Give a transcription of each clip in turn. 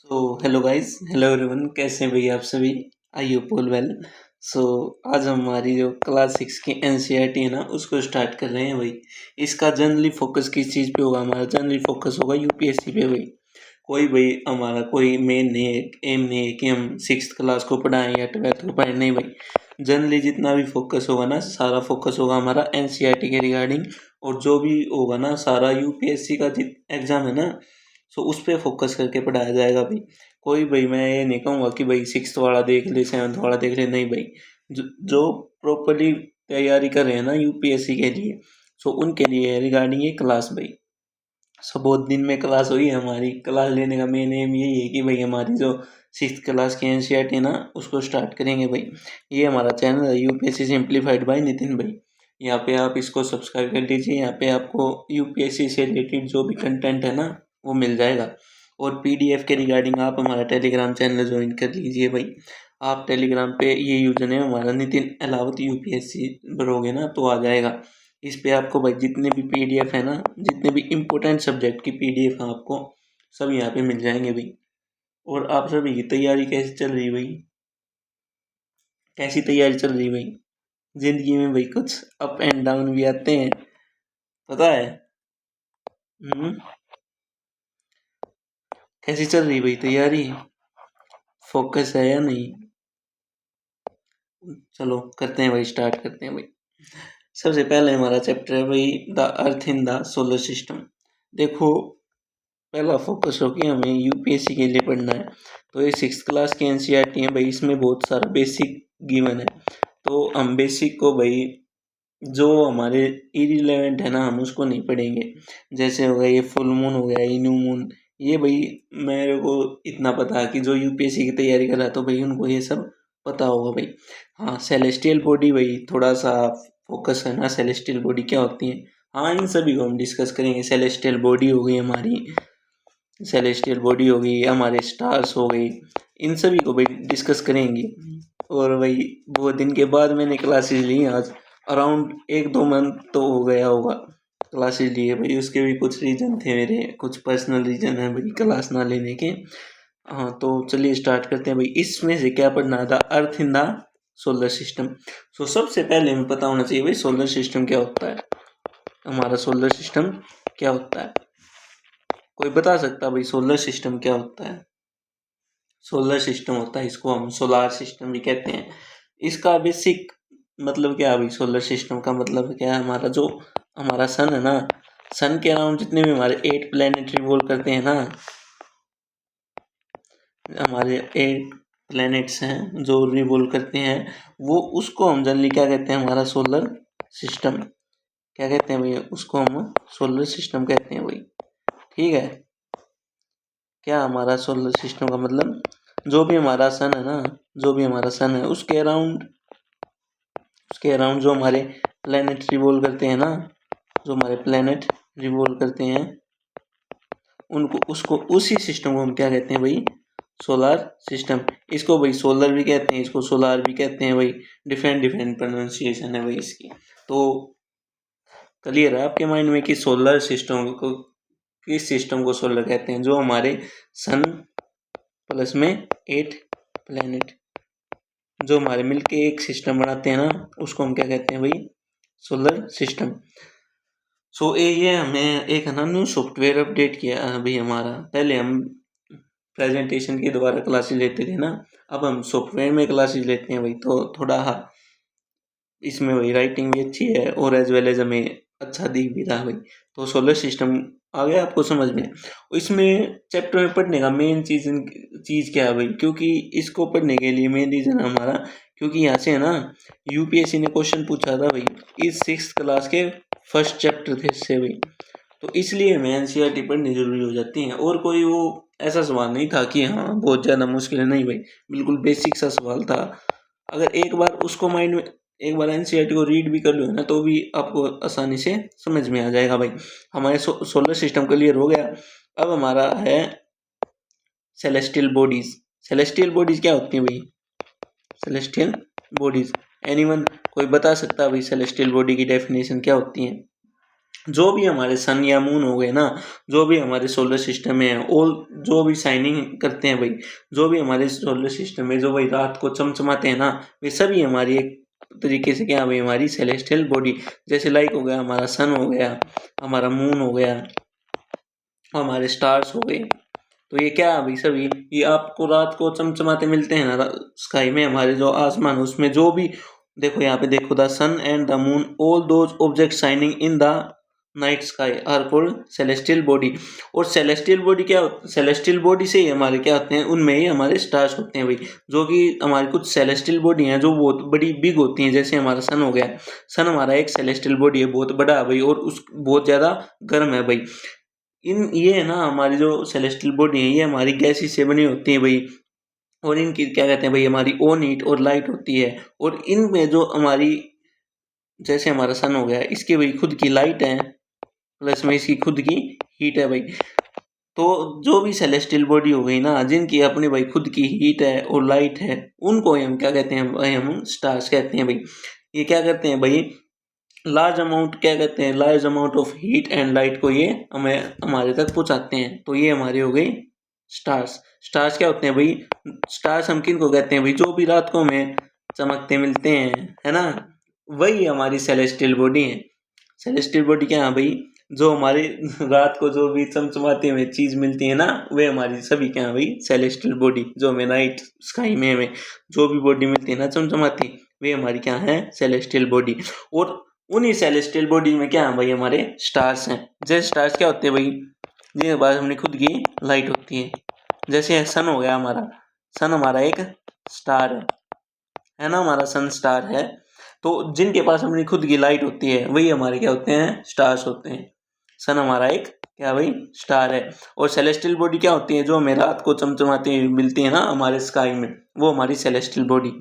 Hello guys, hello everyone, कैसे हैं भाई आप सभी। I hope all well. So आज हमारी जो क्लास 6 की एनसीईआरटी है ना, उसको स्टार्ट कर रहे हैं भाई। इसका जनरली फोकस किस चीज़ पे होगा? हमारा जनरली फोकस होगा यूपीएससी पे भाई। कोई भाई हमारा कोई मेन नहीं है, एम नहीं है कि हम 6th क्लास को पढ़ाएं या 12th को पढ़ाएं, नहीं भाई। जनरली जितना भी फोकस होगा ना, सारा फोकस होगा हमारा एनसीईआरटी के रिगार्डिंग। और जो भी होगा ना, सारा यूपीएससी का एग्ज़ाम है ना, सो उस पर फोकस करके पढ़ाया जाएगा भाई। कोई भाई मैं ये नहीं कहूँगा कि भाई 6th वाला देख ले, 7th वाला देख ले, नहीं भाई। जो प्रॉपरली तैयारी कर रहे हैं ना यूपीएससी के लिए, सो उनके लिए रिगार्डिंग ये क्लास भाई। सो बहुत दिन में क्लास हुई है हमारी। क्लास लेने का मेन एम यही है कि भाई हमारी जो 6th क्लास की एनसीईआरटी है ना, उसको स्टार्ट करेंगे भाई। ये हमारा चैनल है यूपीएससी सिंप्लीफाइड बाय नितिन भाई। यहाँ पे आप इसको सब्सक्राइब कर लीजिए। यहाँ पे आपको यूपीएससी से रिलेटेड जो भी कंटेंट है ना, वो मिल जाएगा। और पीडीएफ के रिगार्डिंग आप हमारा टेलीग्राम चैनल ज्वाइन कर लीजिए भाई। आप टेलीग्राम पे ये यूजर नेम हमारा नितिन अलावत यूपीएससी भरोगे ना, तो आ जाएगा। इस पे आपको भाई जितने भी पीडीएफ है ना, जितने भी इम्पोर्टेंट सब्जेक्ट की पीडीएफ है, आपको सब यहाँ पे मिल जाएंगे भाई। और आप सभी की तैयारी कैसी चल रही भाई? कैसी तैयारी चल रही भाई? जिंदगी में भाई कुछ अप एंड डाउन भी आते हैं, पता है। हम्म। कैसी चल रही भाई तैयारी? फोकस है या नहीं? चलो करते हैं भाई, स्टार्ट करते हैं भाई। सबसे पहले हमारा चैप्टर है भाई, the earth in the solar system. देखो, पहला फोकस हो कि हमें यूपीएससी के लिए पढ़ना है। तो ये 6th क्लास की एनसीईआरटी है भाई, इसमें बहुत सारा बेसिक गिवन है। तो हम बेसिक को भाई, जो हमारे इरिलेवेंट है ना, हम उसको नहीं पढ़ेंगे। जैसे हो गया ये फुल मून, हो गया ये न्यू मून। ये भाई मेरे को इतना पता है कि जो यूपीएससी की तैयारी कर रहा है, तो भाई उनको ये सब पता होगा भाई। हाँ, सेलेस्टियल बॉडी भाई थोड़ा सा फोकस करना, सेलेस्टियल बॉडी क्या होती है। हाँ, इन सभी को हम डिस्कस करेंगे। सेलेस्टियल बॉडी हो गई हमारी, सेलेस्टियल बॉडी हो गई, हमारे स्टार्स हो गई, इन सभी को भाई डिस्कस करेंगे। और भाई बहुत दिन के बाद मैंने क्लासेस ली आज। अराउंड 1-2 मंथ तो हो गया होगा क्लासेस लिए भाई। उसके भी कुछ रीज़न थे मेरे, कुछ पर्सनल रीज़न है भाई क्लास ना लेने के। हाँ, तो चलिए स्टार्ट करते हैं भाई। इसमें से क्या पढ़ना था? अर्थ इन द सोलर सिस्टम। सो सबसे पहले हमें पता होना चाहिए भाई, सोलर सिस्टम क्या होता है। हमारा सोलर सिस्टम क्या होता है? कोई बता सकता भाई सोलर सिस्टम क्या होता है? सोलर सिस्टम होता है, इसको हम सोलार सिस्टम भी कहते हैं। इसका बेसिक मतलब क्या है भाई? सोलर सिस्टम का मतलब क्या है? हमारा जो हमारा सन है ना, सन के अराउंड जितने भी हमारे 8 प्लैनेट रिवॉल्व करते हैं ना, हमारे 8 प्लैनेट्स हैं जो रिवॉल्व करते हैं, वो उसको हम जनरली क्या कहते हैं? हमारा सोलर सिस्टम। क्या कहते हैं भाई? उसको हम सोलर सिस्टम कहते हैं भाई। ठीक है। क्या हमारा सोलर सिस्टम का मतलब, जो भी हमारा सन है ना, जो भी हमारा सन है, उसके अराउंड जो हमारे प्लैनेट रिवॉल्व करते हैं ना, जो हमारे प्लैनेट रिवॉल्व करते हैं, उनको उसको उसी सिस्टम को हम क्या कहते हैं भाई? Solar system. इसको भाई सोलर भी कहते हैं, इसको सोलार भी कहते हैं भाई। डिफरेंट डिफरेंट प्रोनाउंसिएशन है भाई इसकी। तो क्लियर है आपके माइंड में कि सोलर सिस्टम को, किस सिस्टम को सोलर कहते हैं? जो हमारे सन प्लस में 8 प्लैनेट जो हमारे मिलके एक सिस्टम बनाते हैं ना, उसको हम क्या कहते हैं भाई? Solar system. सो ये हमें एक है ना न्यू सॉफ्टवेयर अपडेट किया है भाई हमारा। पहले हम प्रेजेंटेशन की दोबारा क्लासेस लेते थे ना, अब हम सॉफ्टवेयर में क्लासेस लेते हैं भाई। तो थोड़ा इसमें भाई राइटिंग भी अच्छी है, और एज वेल एज हमें अच्छा दिख भी रहा भाई। तो सोलर सिस्टम आ गया आपको समझ में। इसमें चैप्टर में पढ़ने का मेन चीज़ क्या है भाई? क्योंकि इसको पढ़ने के लिए मेन रीज़न हमारा, क्योंकि यहाँ से है ना यूपीएससी ने क्वेश्चन पूछा था भाई, इस 6th क्लास के फर्स्ट चैप्टर थे इससे भाई। तो इसलिए हमें एनसीईआरटी पढ़नी जरूरी हो जाती है। और कोई वो ऐसा सवाल नहीं था कि हाँ बहुत ज़्यादा मुश्किल है, नहीं भाई। बिल्कुल बेसिक सा सवाल था। अगर एक बार उसको माइंड में, एक बार एनसीईआरटी को रीड भी कर लो ना, तो भी आपको आसानी से समझ में आ जाएगा भाई। हमारे सोलर सिस्टम क्लियर हो गया। अब हमारा है सेलेस्टियल बॉडीज। सेलेस्टियल बॉडीज क्या होती है भाई? सेलेस्टियल बॉडीज, एनीवन कोई बता सकता है भाई सेलेस्टियल बॉडी की डेफिनेशन क्या होती है? जो भी हमारे सन या मून हो गए ना, जो भी हमारे सोलर सिस्टम में है, और जो भी शाइनिंग करते हैं भाई, जो भी हमारे सोलर सिस्टम में जो भाई रात को चमचमाते हैं ना, वे सभी हमारी एक तरीके से क्या भाई हमारी सेलेस्टियल बॉडी, जैसे लाइक हो गया हमारा सन हो गया, हमारा मून हो गया, हमारे स्टार्स हो गए। तो ये क्या है भाई सभी, ये आपको रात को चमचमाते मिलते हैं ना स्काई में, हमारे जो आसमान उसमें जो भी, देखो यहाँ पे देखो, the sun and the moon all those object shining in the night sky are called celestial body. और सेलेस्टियल बॉडी क्या, सेलेस्टियल बॉडी से ही हमारे क्या होते हैं, उनमें ही हमारे स्टार्स होते हैं भाई, जो कि हमारी कुछ सेलेस्टियल बॉडी हैं जो बहुत बड़ी बिग होती हैं, जैसे हमारा सन हो गया, सन हमारा एक सेलेस्टियल बॉडी है, बहुत बड़ा है भाई, और उस बहुत ज़्यादा गर्म है भाई। इन ये है ना हमारी जो सेलेस्टियल बॉडी है, ये हमारी गैसी से बनी होती है भाई, और इनकी क्या कहते हैं भाई हमारी ओन हीट और लाइट होती है। और इनमें जो हमारी, जैसे हमारा सन हो गया, इसकी भाई खुद की लाइट है, प्लस में इसकी खुद की हीट है भाई। तो जो भी सेलेस्टियल बॉडी हो गई ना, जिनकी अपनी भाई खुद की हीट है और लाइट है, उनको हम क्या कहते हैं भाई, हम स्टार्स कहते हैं भाई। ये क्या करते हैं भाई, लार्ज अमाउंट क्या कहते हैं, large amount of heat and light को ये हमें हमारे तक पहुंचाते हैं। तो ये हमारी हो गई स्टार्स। स्टार्स क्या होते हैं भाई, स्टार्स हम किन को कहते हैं भाई, जो भी रात को हमें चमकते मिलते हैं, है ना, वही हमारी सेलेस्टियल बॉडी है। सेलेस्टियल बॉडी क्या है भाई, जो हमारे रात को जो भी चमचमाती हमें चीज मिलती है ना, वे हमारी सभी क्या है भाई सेलेस्टियल बॉडी, जो हमें नाइट स्काई में हमें जो भी बॉडी मिलती है ना चमचमाती, वे हमारी क्या है सेलेस्टियल बॉडी। और उन्हीं सेलेस्टियल बॉडी में क्या है भाई हमारे स्टार्स हैं। जैसे स्टार्स क्या होते हैं भाई, जिनके पास अपनी खुद की लाइट होती है। जैसे सन हो गया हमारा, सन हमारा एक स्टार है ना, हमारा सन स्टार है। तो जिनके पास अपनी खुद की लाइट होती है, वही हमारे क्या होते हैं, स्टार्स होते हैं। सन हमारा एक क्या भाई स्टार है। और सेलेस्टियल बॉडी क्या होती है, जो हमें रात को चमचमाती हुई मिलती है ना हमारे स्काई में, वो हमारी सेलेस्टियल बॉडी।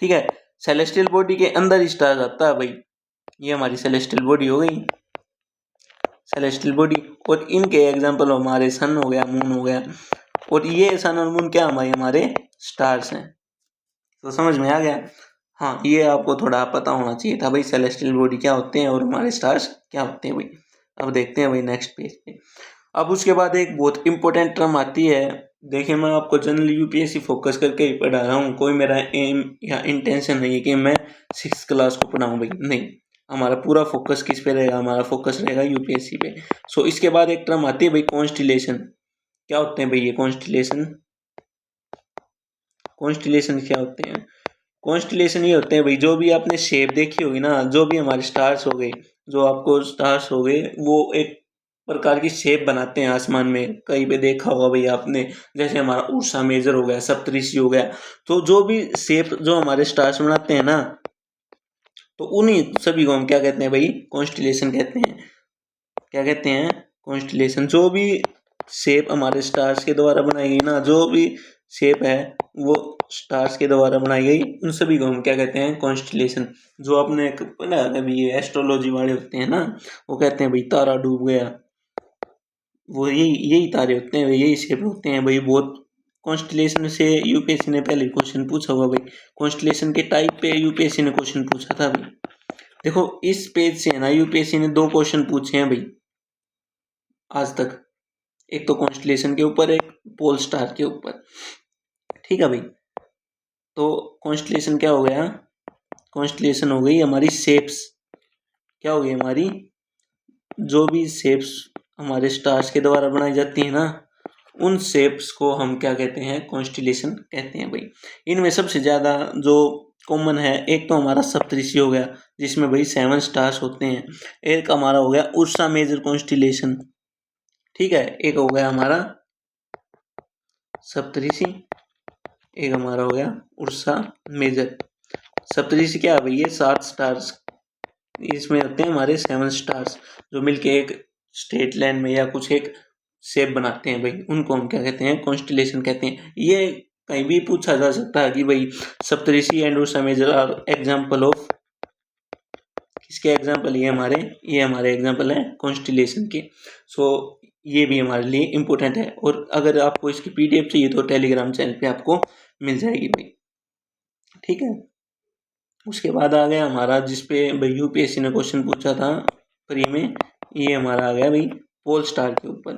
ठीक है, सेलेस्टियल बॉडी के अंदर ही स्टार आता है भाई, ये हमारी सेलेस्टियल बॉडी हो गई, सेलेस्टियल बॉडी। और इनके एग्जांपल हमारे सन हो गया, मून हो गया, और ये सन और मून क्या हमारे स्टार्स हैं। तो समझ में आ गया। हाँ, ये आपको थोड़ा पता होना चाहिए था भाई, सेलेस्टियल बॉडी क्या होते हैं और हमारे स्टार्स क्या होते हैं भाई। अब देखते हैं भाई नेक्स्ट पेज पे। अब उसके बाद एक बहुत इंपॉर्टेंट टर्म आती है। देखिए, मैं आपको जनरली यूपीएससी फोकस करके ही पढ़ा रहा हूँ, कोई मेरा एम या इंटेंशन नहीं है कि मैं 6th क्लास को पढ़ाऊँ भाई, नहीं। हमारा पूरा फोकस किस पे रहेगा, हमारा फोकस रहेगा यूपीएससी पे। सो इसके बाद एक टर्म आती है भाई कॉन्स्टिलेशन। क्या होते हैं भाई ये कॉन्स्टिलेशन, कॉन्स्टिलेशन क्या होते हैं, कॉन्स्टिलेशन ये होते हैं भाई, जो भी आपने शेप देखी होगी ना, जो भी हमारे स्टार्स हो गए, जो आपको स्टार्स हो गए, वो एक प्रकार की शेप बनाते हैं आसमान में, कहीं पे देखा होगा भाई आपने। जैसे हमारा उर्सा मेजर हो गया, सप्तऋषि हो गया, तो जो भी शेप जो हमारे स्टार्स बनाते हैं ना, तो उन्हीं सभी को हम क्या कहते हैं भाई कॉन्स्टिलेशन कहते हैं। क्या कहते हैं, कॉन्स्टिलेशन। जो भी शेप हमारे स्टार्स के द्वारा बनाई गई ना, जो भी शेप है वो स्टार्स के द्वारा बनाई गई, उन सभी को हम क्या कहते हैं कॉन्स्टिलेशन। जो आपने पढ़ा है अभी, ये एस्ट्रोलॉजी वाले होते हैं ना, वो कहते हैं भाई तारा डूब गया, वो यही यही तारे होते हैं, यही शेप होते हैं भाई। बहुत कॉन्स्टिलेशन से यूपीएससी ने पहले क्वेश्चन पूछा हुआ भाई, कॉन्स्टिलेशन के टाइप पे यूपीएससी ने क्वेश्चन पूछा था भाई। देखो इस पेज से है ना, यूपीएससी ने 2 क्वेश्चन पूछे हैं भाई आज तक, एक तो कॉन्स्टिलेशन के ऊपर, एक पोल स्टार के ऊपर। ठीक है भाई, तो कॉन्स्टिलेशन क्या हो गया, कॉन्स्टिलेशन हो गई हमारी शेप्स। क्या हो गई हमारी, जो भी शेप्स हमारे स्टार्स के द्वारा बनाई जाती है ना, उन शेप्स को हम क्या कहते हैं कॉन्स्टिलेशन कहते हैं भाई। इनमें सबसे ज़्यादा जो कॉमन है, एक तो हमारा सप्तऋषि हो गया, जिसमें भाई 7 स्टार्स होते हैं। एक हमारा हो गया उर्सा मेजर कॉन्स्टिलेशन। ठीक है, एक हो गया हमारा सप्तऋषि, एक हमारा हो गया उर्सा मेजर। सप्तऋषि क्या है भाई, ये 7 स्टार्स, इसमें होते हैं हमारे 7 स्टार्स, जो मिलके एक स्ट्रेट लाइन में या कुछ एक शेप बनाते हैं भाई, उनको हम क्या कहते हैं कॉन्स्टिलेशन कहते हैं। ये कहीं भी पूछा जा सकता है कि भाई Saptarishi and Ursa Major are example of, किसके एग्जाम्पल, ये हमारे एग्जाम्पल है कॉन्स्टिलेशन के। सो ये भी हमारे लिए इम्पोर्टेंट है। और अगर आपको इसकी पीडीएफ चाहिए तो टेलीग्राम चैनल पे आपको मिल जाएगी भाई। ठीक है, उसके बाद आ गया हमारा जिसपे भाई यूपीएससी ने क्वेश्चन पूछा था प्री में, ये हमारा आ गया भाई पोल स्टार के ऊपर।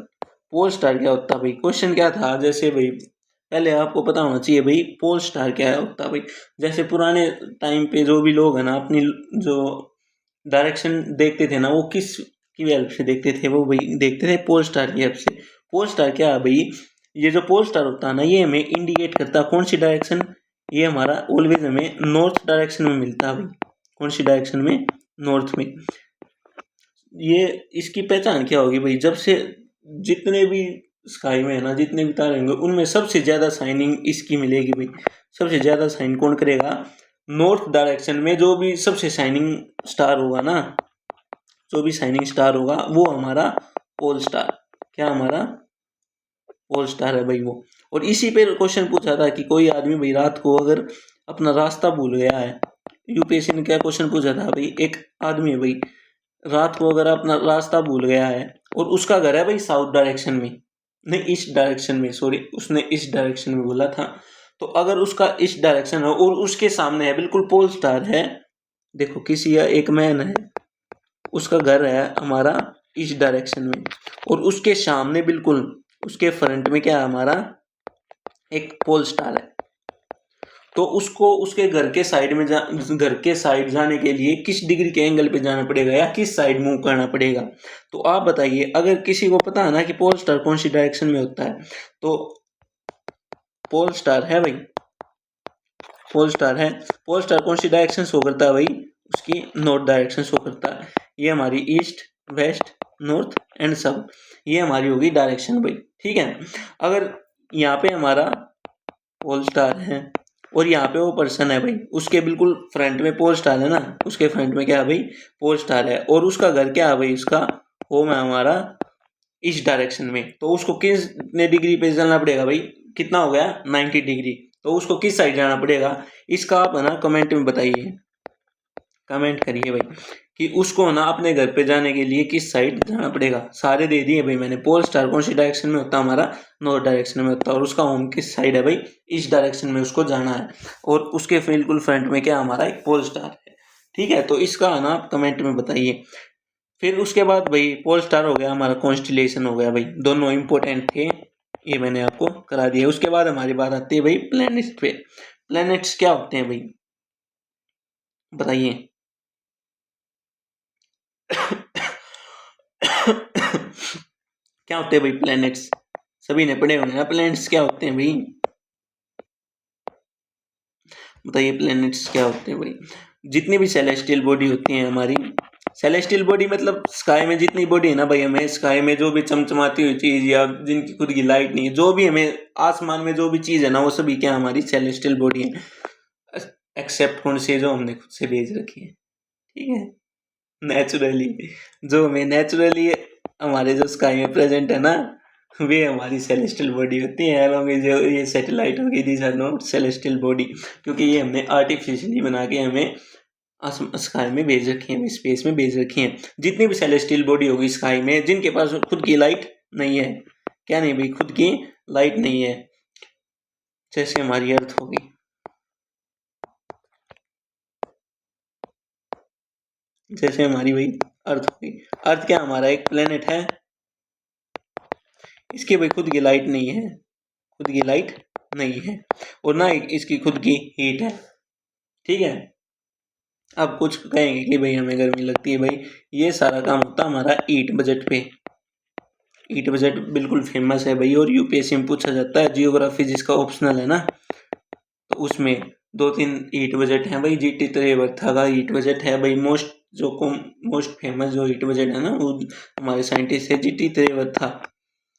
पोल स्टार क्या होता है भाई, क्वेश्चन क्या था, जैसे भाई पहले आपको पता होना चाहिए भाई पोल स्टार क्या होता है भाई। जैसे पुराने टाइम पे जो भी लोग है ना अपनी जो डायरेक्शन देखते थे ना, वो किस की हेल्प से देखते थे, वो भाई देखते थे पोल स्टार की हेल्प से। पोल स्टार क्या है भाई, ये जो पोल स्टार होता है ना, ये हमें इंडिकेट करता है कौन सी डायरेक्शन, ये हमारा ऑलवेज हमें नॉर्थ डायरेक्शन में मिलता है भाई। कौन सी डायरेक्शन में, नॉर्थ में। ये इसकी पहचान क्या होगी भाई, जब से जितने भी स्काई में है ना, जितने भी तारे होंगे उनमें सबसे ज़्यादा शाइनिंग इसकी मिलेगी भाई। सबसे ज़्यादा शाइन कौन करेगा, नॉर्थ डायरेक्शन में जो भी सबसे शाइनिंग स्टार होगा ना, जो भी शाइनिंग स्टार होगा वो हमारा पोल स्टार, क्या हमारा पोल स्टार है भाई वो। और इसी पे क्वेश्चन पूछा था कि कोई आदमी भाई रात को अगर अपना रास्ता भूल गया है, यूपीएससी ने क्या क्वेश्चन पूछा था भाई, एक आदमी है भाई रात को अगर अपना रास्ता भूल गया है और उसका घर है भाई साउथ डायरेक्शन में, नहीं ईस्ट डायरेक्शन में, सॉरी उसने ईस्ट डायरेक्शन में बोला था। तो अगर उसका ईस्ट डायरेक्शन है और उसके सामने है बिल्कुल पोल स्टार है, देखो किसी या एक मैन है, उसका घर है हमारा ईस्ट डायरेक्शन में, और उसके सामने बिल्कुल उसके फ्रंट में क्या है हमारा एक पोल स्टार है। तो उसको उसके घर के साइड में घर के साइड जाने के लिए किस डिग्री के एंगल पे जाना पड़ेगा या किस साइड मूव करना पड़ेगा। तो आप बताइए, अगर किसी को पता है ना कि पोल स्टार कौन सी डायरेक्शन में होता है, तो पोल स्टार है भाई, पोल स्टार है, पोल स्टार कौन सी डायरेक्शन शो करता है भाई, उसकी नॉर्थ डायरेक्शन शो करता है। ये हमारी east, west, north and south, ये हमारी होगी डायरेक्शन भाई। ठीक है, अगर यहाँ पे हमारा पोल स्टार है और यहाँ पे वो पर्सन है भाई, उसके बिल्कुल फ्रंट में पोल स्टार है ना, उसके फ्रंट में क्या है भाई पोल स्टार है, और उसका घर क्या है भाई, उसका होम है हमारा इस डायरेक्शन में। तो उसको कितने डिग्री पे चलना पड़ेगा भाई, कितना हो गया 90 डिग्री। तो उसको किस साइड जाना पड़ेगा, इसका आप है ना कमेंट में बताइए, कमेंट करिए भाई कि उसको ना अपने घर पे जाने के लिए किस साइड जाना पड़ेगा। सारे दे दिए भाई मैंने, पोल स्टार कौन सी डायरेक्शन में होता है हमारा, नॉर्थ डायरेक्शन में होता है, और उसका होम किस साइड है भाई, इस डायरेक्शन में उसको जाना है, और उसके बिल्कुल फ्रंट में क्या हमारा एक पोल स्टार है। ठीक है, तो इसका ना आप कमेंट में बताइए। फिर उसके बाद भाई पोल स्टार हो गया, हमारा कॉन्स्टिलेशन हो गया भाई, दोनों इंपॉर्टेंट थे, ये मैंने आपको करा दिया। उसके बाद हमारी बात आती है भाई प्लैनेट्स पे। प्लैनेट्स क्या होते हैं भाई, बताइए। क्या होते हैं भाई प्लैनेट्स, सभी ने पढ़े होंगे ना प्लैनेट्स क्या होते हैं भाई, बताइए प्लैनेट्स क्या होते हैं भाई। जितनी भी सेलेस्टियल बॉडी होती है हमारी, सेलेस्टियल बॉडी मतलब स्काई में जितनी बॉडी है ना भाई, हमें स्काई में जो भी चमचमाती हुई चीज या जिनकी खुद की लाइट नहीं है, जो भी हमें आसमान में जो भी चीज है ना, वो सभी क्या हमारी सेलेस्टियल बॉडी है, एक्सेप्ट कौन से जो हमने खुद से भेज रखी है। ठीक है, नेचुरली, जो हमें नेचुरली हमारे जो स्काई में प्रेजेंट है ना, वे हमारी सेलेस्टियल बॉडी होती है। अलॉन्ग जो ये सैटेलाइट होगी, these are not celestial body, क्योंकि ये हमने आर्टिफिशियली बना के हमें स्काई में भेज रखी है, स्पेस में भेज रखी है। जितनी भी सेलेस्टियल बॉडी होगी स्काई में, जिनके पास खुद की लाइट नहीं है, क्या नहीं भाई, खुद की लाइट नहीं है, जैसे हमारी अर्थ होगी, जैसे हमारी भाई अर्थ होगी। अर्थ क्या हमारा एक प्लेनेट है, इसकी भाई खुद की लाइट नहीं है, खुद की लाइट नहीं है, और ना इसकी खुद की हीट है। ठीक है, अब कुछ कहेंगे कि भाई हमें गर्मी लगती है, भाई ये सारा काम होता है हमारा ईट बजट पे। ईट बजट बिल्कुल फेमस है भाई, और यूपीएससी में पूछा जाता है, जियोग्राफी जिसका ऑप्शनल है ना, तो उसमें 2-3 ईट बजट है भाई। जीटी त्रिवर्था का ईट बजट है भाई, मोस्ट फेमस जो ईट बजट है ना, वो हमारे साइंटिस्ट है जीटी त्रिवर्था,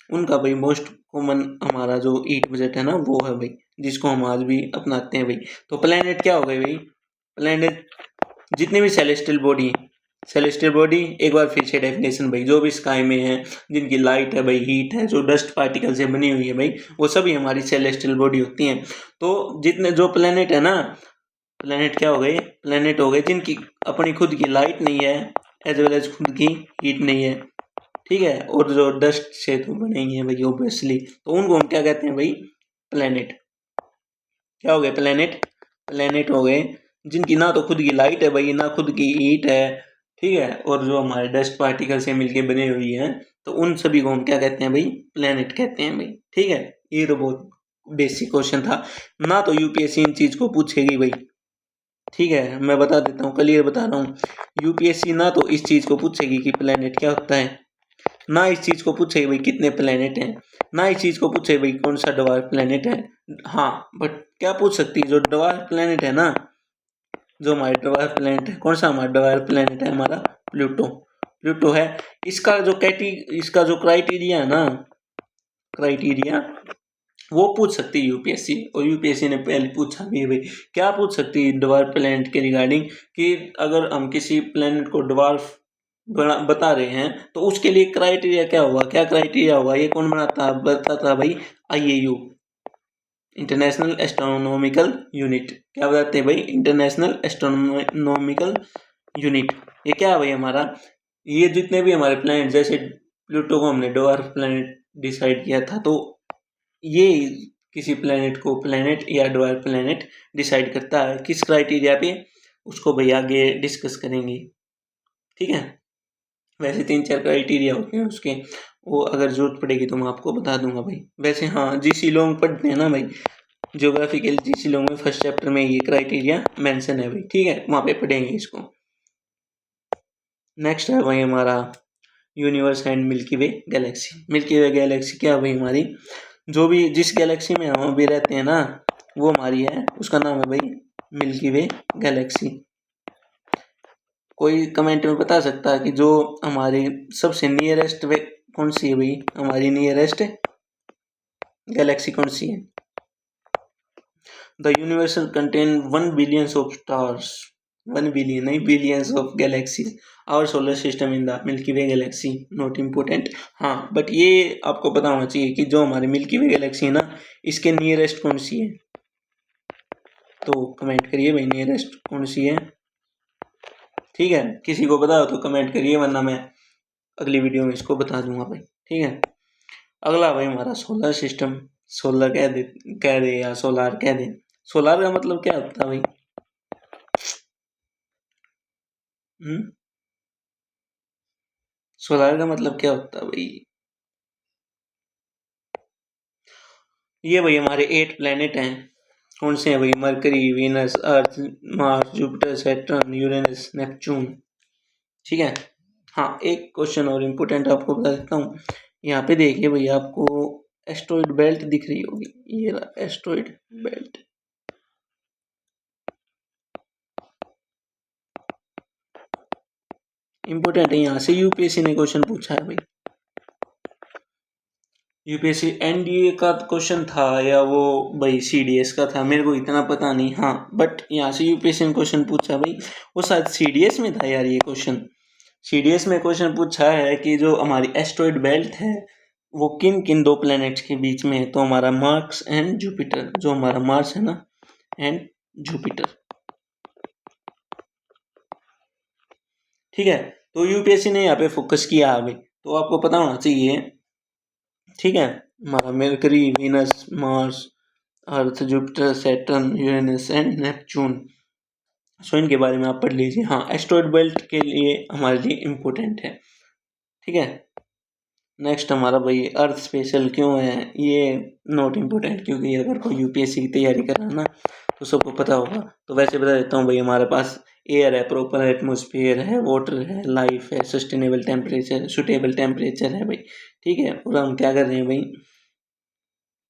उनका भाई मोस्ट कॉमन हमारा जो ईट बजट है ना, वो है भाई, जिसको हम आज भी अपनाते हैं भाई। तो प्लेनेट क्या हो गए भाई, प्लेनेट जितनी भी सेलेस्टियल बॉडी, एक बार फिर से डेफिनेशन भाई, जो भी स्काई में है, जिनकी लाइट है भाई, हीट है, जो डस्ट पार्टिकल से बनी हुई है भाई, वो सभी हमारी सेलेस्टियल बॉडी होती हैं। तो जितने जो प्लेनेट है ना, प्लेनेट क्या हो गए, प्लेनेट हो गए जिनकी अपनी खुद की लाइट नहीं है, एज वेल एज खुद की हीट नहीं है। ठीक है, और जो डस्ट से तो बने ही हैं भाई ऑब्वियसली, तो उनको हम क्या कहते हैं भाई, प्लेनेट। क्या हो गए प्लेनेट, प्लेनेट हो गए जिनकी ना तो खुद की लाइट है भाई, ना खुद की हीट है, ठीक है, और जो हमारे डस्ट पार्टिकल से मिलके बने हुई हैं, तो उन सभी को हम क्या कहते हैं भाई, प्लेनेट कहते हैं भाई। ठीक है, ये तो बहुत बेसिक क्वेश्चन था ना, तो यूपीएससी इन चीज को पूछेगी भाई। ठीक है, मैं बता देता हूँ, क्लियर बता रहा हूँ, यूपीएससी ना तो इस चीज को पूछेगी कि प्लेनेट क्या होता है, ना इस चीज को पूछेगी भाई कितने प्लेनेट हैं, ना इस चीज को पूछे भाई कौन सा डवार्फ प्लेनेट है। हाँ, बट क्या पूछ सकती है, जो डवार्फ प्लेनेट है ना, जो हमारे डवार्फ प्लेनेट है, कौन सा हमारा डवार्फ प्लेनेट है, हमारा प्लूटो। प्लूटो है। इसका जो क्राइटेरिया है ना, क्राइटेरिया वो पूछ सकती है यूपीएससी, और यूपीएससी ने पहले पूछा भी है भाई। क्या पूछ सकती है डवार्फ प्लेनेट के रिगार्डिंग, कि अगर हम किसी प्लेनेट को डवार्फ बता रहे हैं तो उसके लिए क्राइटेरिया क्या होगा, क्या क्राइटेरिया होगा, ये कौन बताता भाई, आईएयू, इंटरनेशनल एस्ट्रोनॉमिकल यूनिट। क्या बताते हैं भाई, इंटरनेशनल एस्ट्रोनॉमिकल यूनिट। ये क्या है भाई हमारा, ये जितने भी हमारे प्लैनेट, जैसे प्लूटो को हमने डवार्फ प्लैनेट डिसाइड किया था, तो ये किसी प्लैनेट को प्लैनेट या डवार्फ प्लैनेट डिसाइड करता है किस क्राइटेरिया पे, उसको भाई आगे डिस्कस करेंगे। ठीक है, वैसे 3-4 क्राइटेरिया होते हैं उसके, वो अगर जरूरत पड़ेगी तो मैं आपको बता दूंगा भाई। वैसे हाँ, जीसी लोग पढ़ते हैं ना भाई, ज्योग्राफिकल जीसी लोग में फर्स्ट चैप्टर में ये क्राइटेरिया मेंशन है भाई। ठीक है, वहाँ पे पढ़ेंगे इसको। नेक्स्ट है भाई हमारा universe and milky Way Galaxy. Milky Way Galaxy क्या है भाई, हमारी जो भी जिस गैलेक्सी में हम अभी रहते हैं ना, वो हमारी है, उसका नाम है भाई मिल्की वे गैलेक्सी। कोई कमेंट में बता सकता है कि जो हमारी सबसे नियरेस्ट वे कौन सी है भाई, हमारी नियरेस्ट गैलेक्सी कौन सी है। The universe contain 1 billion of stars, 1 billion नहीं, billions of galaxies, our solar system in the Milky Way galaxy not important. हाँ, बट ये आपको पता होना चाहिए कि जो हमारी मिल्की वे गैलेक्सी है ना, इसके नियरेस्ट कौन सी है, तो कमेंट करिए भाई नियरेस्ट कौन सी है। ठीक है, किसी को पता हो तो कमेंट करिए, वरना मैं अगली वीडियो में इसको बता दूंगा भाई। ठीक है, अगला भाई हमारा सोलर सिस्टम। सोलर कह दे या सोलार कह दे, सोलार का मतलब क्या होता है भाई, सोलार का मतलब क्या होता है भाई, ये भाई हमारे 8 प्लेनेट हैं। कौन से हैं भाई, Mercury, Venus, Earth, Mars, Jupiter, Saturn, Uranus, Neptune. ठीक है, हाँ, एक क्वेश्चन और इम्पोर्टेंट आपको बता देता हूँ। यहाँ पे देखिए भाई, आपको एस्ट्रॉइड बेल्ट दिख रही होगी, ये रहा एस्ट्रॉइड बेल्ट। इम्पोर्टेंट है, यहाँ से यूपीएससी ने क्वेश्चन पूछा है भाई। यूपीएससी एनडीए का क्वेश्चन था या वो भाई सीडीएस का था, मेरे को इतना पता नहीं। हाँ, बट यहाँ से यूपीएससी ने क्वेश्चन पूछा भाई, वो शायद सीडीएस में था यार ये क्वेश्चन। सीडीएस में क्वेश्चन पूछा है कि जो हमारी एस्ट्रॉइड बेल्ट है वो किन किन 2 प्लैनेट्स के बीच में है, तो हमारा मार्स एंड जुपिटर, जो हमारा मार्स है ना एंड जुपिटर। ठीक है, तो यूपीएससी ने यहाँ पे फोकस किया है भाई, तो आपको पता होना चाहिए। ठीक है, हमारा Mercury, Venus, Mars, Earth, Jupiter, Saturn, Uranus and Neptune, so इनके बारे में आप पढ़ लीजिए। हाँ, एस्ट्रॉइड बेल्ट के लिए हमारे लिए इम्पोर्टेंट है। ठीक है, नेक्स्ट हमारा भाई अर्थ स्पेशल क्यों है, ये नॉट इम्पोर्टेंट, क्योंकि अगर कोई यूपीएससी की तैयारी कर रहा है ना तो सबको पता होगा। तो वैसे बता देता हूँ भाई, हमारे पास एयर है, प्रॉपर एटमोसफियर है, वाटर है, लाइफ है, सस्टेनेबल टेम्परेचर, सुटेबल टेम्परेचर है भाई। ठीक है, और हम क्या कर रहे हैं भाई,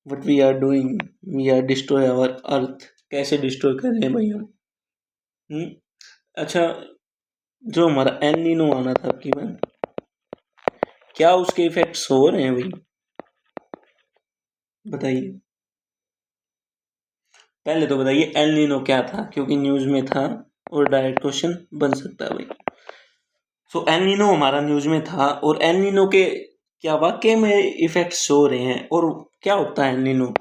what we are doing, we are destroy our earth. कैसे डिस्ट्रॉय कर रहे हैं भाई हम। अच्छा, जो हमारा एल नीनो आना था आपकी बार, क्या उसके इफेक्ट्स हो रहे हैं भाई, बताइए। पहले तो बताइए एल नीनो क्या था, क्योंकि न्यूज में था और डायरेक्ट क्वेश्चन बन सकता है भाई। सो एल नीनो हमारा न्यूज में था, और एल नीनो के क्या वाकई में इफेक्ट्स हो रहे हैं, और क्या होता है एल नीनो,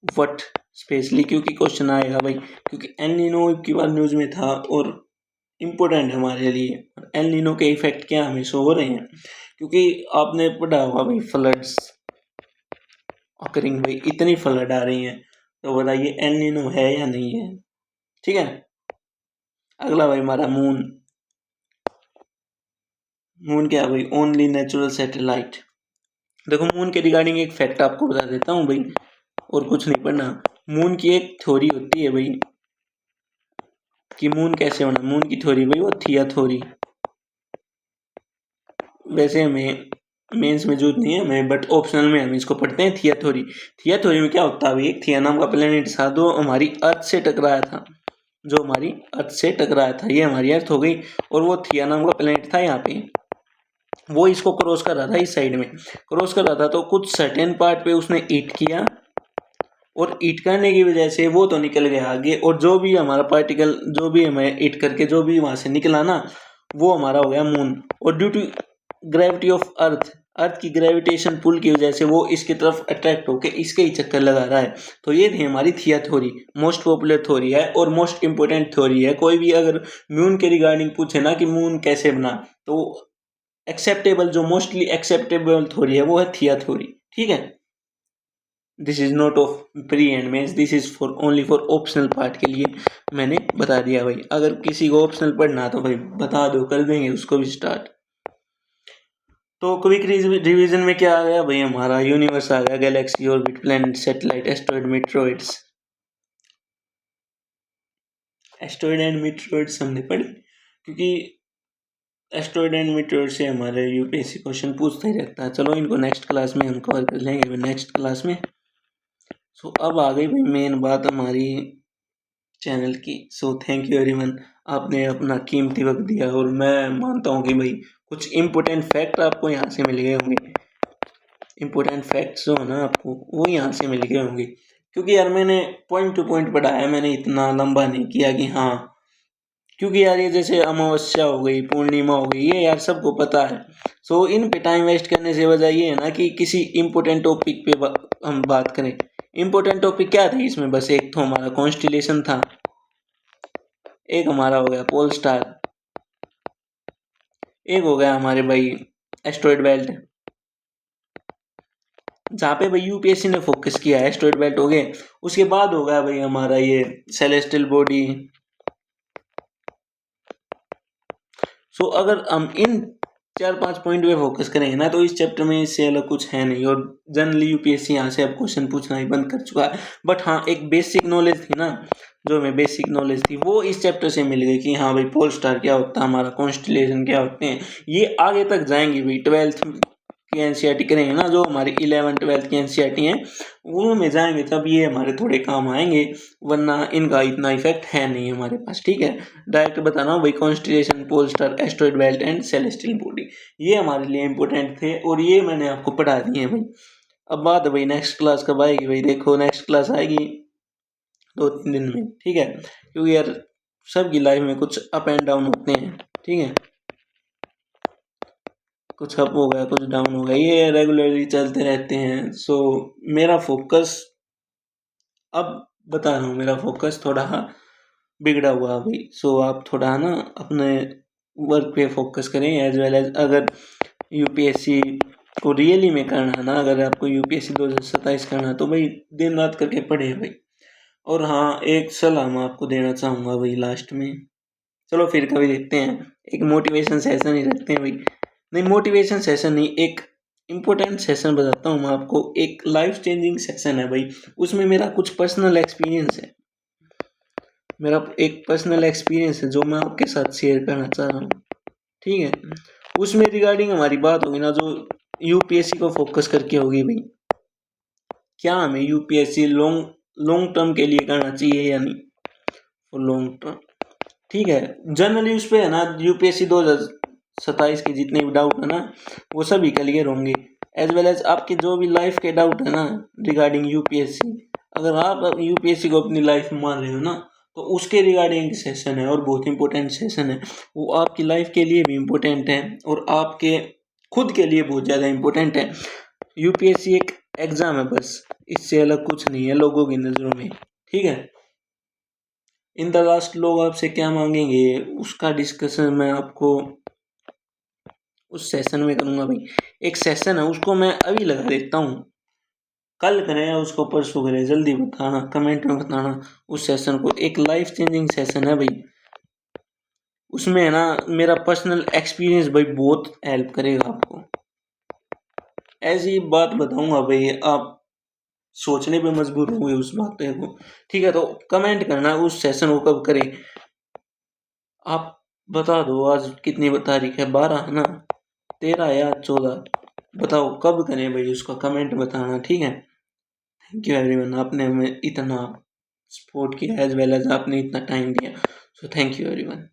वट स्पेशली, क्योंकि क्वेश्चन आएगा भाई, क्योंकि एल नीनो की बार न्यूज में था और इम्पोर्टेंट है हमारे लिए। एल नीनो के इफेक्ट क्या हमें शो हो रहे हैं, क्योंकि आपने पढ़ा होगा भाई फ्लड्स अकरिंग, भाई इतनी फ्लड आ रही हैं, तो बताइए एल नीनो है या नहीं है। ठीक है, अगला भाई हमारा मून। मून क्या है भाई? Only natural satellite. देखो मून के रिगार्डिंग एक फैक्ट आपको बता देता हूँ भाई, और कुछ नहीं पढ़ना। मून की एक थ्योरी होती है भाई कि मून कैसे बना। मून की थ्योरी भाई वो थिया थ्योरी। वैसे हमें मेंस में जरूरत नहीं है हमें, बट ऑप्शनल में हम इसको पढ़ते हैं थिया थ्योरी। थिया थ्योरी में क्या होता है भाई, एक थिया नाम का प्लेनेट था जो हमारी अर्थ से टकराया था, जो हमारी अर्थ से टकराया था। ये हमारी अर्थ हो गई, और वो थिया नाम का प्लेनेट था यहाँ पे, वो इसको क्रॉस कर रहा था, इस साइड में क्रॉस कर रहा था। तो कुछ सर्टेन पार्ट पे उसने ईट किया, और ईट करने की वजह से वो तो निकल गया आगे, और जो भी हमारा पार्टिकल, जो भी हमें ईट करके जो भी वहां से निकला ना, वो हमारा हो गया मून। और due to gravity of Earth, Earth की ग्रेविटेशन पुल की वजह से वो इसकी तरफ अट्रैक्ट होकर इसके ही चक्कर लगा रहा है। तो ये थी हमारी थिया थ्योरी। मोस्ट पॉपुलर थ्योरी है और मोस्ट इंपोर्टेंट थ्योरी है। कोई भी अगर मून के रिगार्डिंग पूछे ना कि मून कैसे बना, तो एक्सेप्टेबल, जो मोस्टली एक्सेप्टेबल थ्योरी है वो है थिया थ्योरी। ठीक है, this is not of pre and mains, this is for only for optional part के लिए मैंने बता दिया भाई। अगर किसी को ऑप्शनल पढ़ना तो भाई बता दो, कर देंगे उसको भी स्टार्ट। तो क्विक रिवीजन में क्या आ गया भाई, हमारा यूनिवर्स आ गया, galaxy, orbit, planet, satellite, asteroid, meteoroids. Asteroid and meteoroids हमने पढ़ी, क्योंकि एस्ट्रॉइड एंड मीटरॉइड से हमारे यूपीएससी क्वेश्चन पूछता ही रहता है। चलो इनको नेक्स्ट क्लास में हम कवर कर लेंगे नेक्स्ट क्लास में। सो अब आ गई भाई मेन बात हमारी चैनल की। सो थैंक यू एवरीवन, आपने अपना कीमती वक्त दिया, और मैं मानता हूँ कि भाई कुछ इम्पोर्टेंट फैक्ट आपको यहाँ से मिल गए होंगे। इम्पोर्टेंट फैक्ट्स जो है ना आपको, वो यहाँ से मिल गए होंगे, क्योंकि यार मैंने पॉइंट टू पॉइंट पढ़ाया, मैंने इतना लंबा नहीं किया कि हाँ, क्योंकि यार ये जैसे अमावस्या हो गई, पूर्णिमा हो गई, ये यार सबको पता है। सो इन पे टाइम वेस्ट करने से वजह ये है ना कि किसी इम्पोर्टेंट टॉपिक पे हम बात करें। इम्पोर्टेंट टॉपिक क्या था इसमें? बस एक तो हमारा कॉन्स्टिलेशन था, एक हमारा हो गया पोल स्टार, एक हो गया हमारे भाई एस्ट्रॉइड बेल्ट, जहाँ पे भाई यूपीएससी ने फोकस किया है एस्ट्रॉइड बेल्ट हो गए। उसके बाद हो गया भाई हमारा ये सेलेस्टियल बॉडी। सो अगर हम इन 4-5 पॉइंट पे फोकस करेंगे ना, तो इस चैप्टर में इससे अलग कुछ है नहीं, और जनरली यूपीएससी यहाँ से अब क्वेश्चन पूछना ही बंद कर चुका है। बट हाँ, एक बेसिक नॉलेज थी ना, जो हमें बेसिक नॉलेज थी वो इस चैप्टर से मिल गई कि हाँ भाई पोल स्टार क्या होता है, हमारा कॉन्स्टिलेशन क्या होते हैं। ये आगे तक जाएंगी भाई, 12th की एनसीईआरटी करेंगे ना, जो हमारी 11th-12th की एनसीईआरटी हैं उनमें जाएंगे तब ये हमारे थोड़े काम आएंगे, वरना इनका इतना इफेक्ट है नहीं हमारे पास। ठीक है, डायरेक्ट बता रहा हूँ भाई, constellation, pole star, asteroid belt and celestial body, ये हमारे लिए इंपॉर्टेंट थे, और ये मैंने आपको पढ़ा दिए हैं भाई। अब बात है भाई नेक्स्ट क्लास कब आएगी, भाई देखो नेक्स्ट क्लास आएगी 2-3 दिन में। ठीक है, क्योंकि यार सबकी लाइफ में कुछ अप एंड डाउन होते हैं। ठीक है, कुछ अप हो गया, कुछ डाउन हो गया, ये रेगुलरली चलते रहते हैं। सो मेरा फोकस, अब बता रहा हूँ, मेरा फोकस थोड़ा बिगड़ा हुआ अभी। सो आप थोड़ा ना अपने वर्क पे फोकस करें, एज वेल एज अगर यूपीएससी को रियली में करना है ना, अगर आपको यूपीएससी 2027 करना है तो भाई दिन रात करके पढ़े भाई। और हाँ, एक सलाह मैं आपको देना चाहूँगा भाई लास्ट में, चलो फिर कभी देखते हैं, एक मोटिवेशन सेशन ही रखते हैं भाई। नहीं, मोटिवेशन सेशन नहीं, एक इम्पोर्टेंट सेशन बताता हूँ मैं आपको, एक लाइफ चेंजिंग सेशन है भाई। उसमें मेरा कुछ पर्सनल एक्सपीरियंस है, मेरा एक पर्सनल एक्सपीरियंस है जो मैं आपके साथ शेयर करना चाह रहा हूँ। ठीक है, उसमें रिगार्डिंग हमारी बात होगी ना, जो यूपीएससी को फोकस करके होगी भाई, क्या हमें यूपीएससी लॉन्ग लॉन्ग टर्म के लिए करना चाहिए या नहीं, फॉर लॉन्ग टर्म। ठीक है, जनरली उस पर है ना यूपीएससी 2027 के जितने भी डाउट है ना, वो सभी क्लियर होंगे, एज वेल एज आपके जो भी लाइफ के डाउट है ना रिगार्डिंग यूपीएससी। अगर आप यूपीएससी को अपनी लाइफ में मान रहे हो ना, तो उसके रिगार्डिंग सेशन है, और बहुत इंपॉर्टेंट सेशन है वो, आपकी लाइफ के लिए भी इम्पोर्टेंट है और आपके खुद के लिए बहुत ज़्यादा इम्पोर्टेंट है। यूपीएससी एक एग्ज़ाम है बस, इससे अलग कुछ नहीं है लोगों की नज़रों में। ठीक है, इन द लास्ट लोग आपसे क्या मांगेंगे उसका डिस्कशन मैं आपको उस सेशन में करूँगा भाई। एक सेशन है उसको मैं अभी लगा देता हूँ, कल करें या उसको परसों करें, जल्दी बताना, कमेंट में बताना उस सेशन को। एक लाइफ चेंजिंग सेशन है भाई, उसमें है ना मेरा पर्सनल एक्सपीरियंस भाई बहुत हेल्प करेगा आपको। ऐसी बात बताऊंगा भाई, आप सोचने पे मजबूर होंगे उस बात पे को। ठीक है, तो कमेंट करना उस सेशन को कब करें। आप बता दो आज कितनी तारीख है, 12 है ना, 13 या 14, बताओ कब करें भाई, उसका कमेंट बताना। ठीक है, थैंक यू एवरीवन, आपने हमें इतना सपोर्ट किया एज वेल एज आपने इतना टाइम दिया, सो थैंक यू एवरीवन।